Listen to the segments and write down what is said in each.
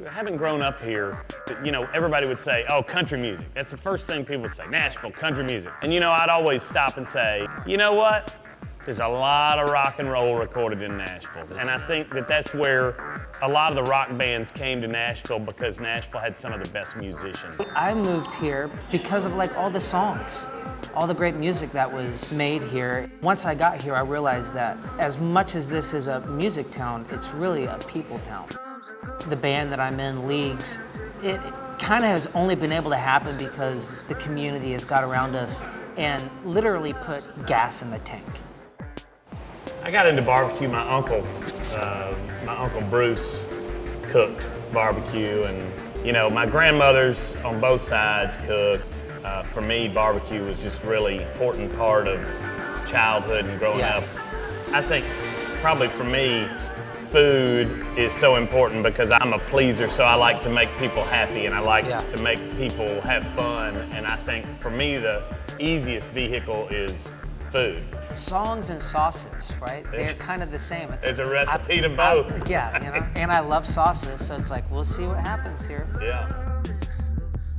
having grown up here, you know, everybody would say, oh, country music. That's the first thing people would say, Nashville, country music. And you know, I'd always stop and say, you know what? There's a lot of rock and roll recorded in Nashville. And I think that that's where a lot of the rock bands came to Nashville, because Nashville had some of the best musicians. I moved here because of like all the songs, all the great music that was made here. Once I got here, I realized that as much as this is a music town, it's really a people town. The band that I'm in, Leagues, it kind of has only been able to happen because the community has got around us and literally put gas in the tank. I got into barbecue. My uncle Bruce cooked barbecue, and you know, my grandmothers on both sides cooked. For me, barbecue was just really important part of childhood and growing up. I think probably for me, food is so important because I'm a pleaser, so I like to make people happy and I like to make people have fun. And I think for me, the easiest vehicle is food. Songs and sauces, right? They're kind of the same. There's a recipe to both. Yeah, you know, and I love sauces, so it's like, we'll see what happens here. Yeah.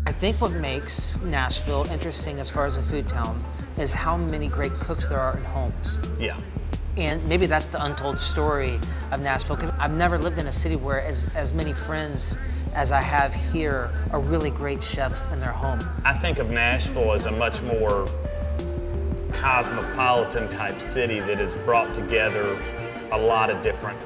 I think what makes Nashville interesting as far as a food town is how many great cooks there are in homes. Yeah. And maybe that's the untold story of Nashville, because I've never lived in a city where as many friends as I have here are really great chefs in their home. I think of Nashville as a much more cosmopolitan type city that has brought together a lot of different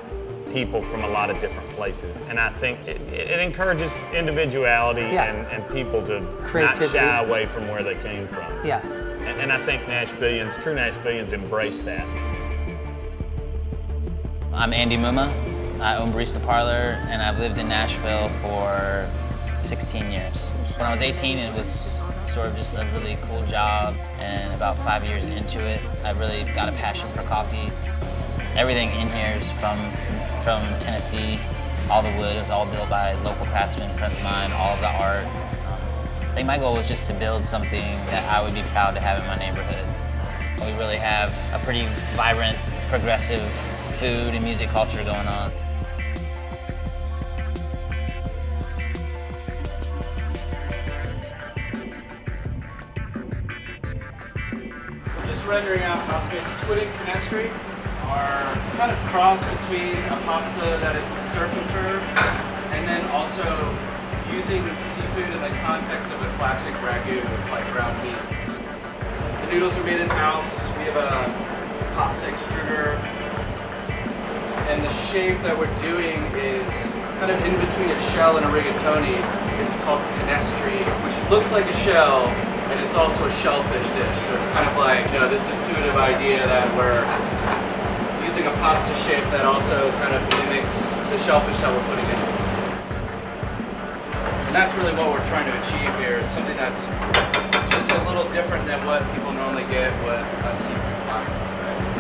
people from a lot of different places. And I think it encourages individuality and people to not shy away from where they came from. Yeah. And I think true Nashvillians embrace that. I'm Andy Muma. I own Barista Parlor, and I've lived in Nashville for 16 years. When I was 18, it was sort of just a really cool job, and about 5 years into it, I really got a passion for coffee. Everything in here is from Tennessee. All the wood is all built by local craftsmen, friends of mine, all of the art. I think my goal was just to build something that I would be proud to have in my neighborhood. We really have a pretty vibrant, progressive food and music culture going on. We're just rendering out pasta. Squid and canestre are kind of cross between a pasta that is surf and turf and then also using seafood in the context of a classic ragu with like ground meat. The noodles are made in-house. We have a pasta extruder. And the shape that we're doing is kind of in between a shell and a rigatoni. It's called canestre, which looks like a shell, and it's also a shellfish dish. So it's kind of like, you know, this intuitive idea that we're using a pasta shape that also kind of mimics the shellfish that we're putting in. And that's really what we're trying to achieve here, is something that's just a little different than what people normally get with a seafood pasta. Right?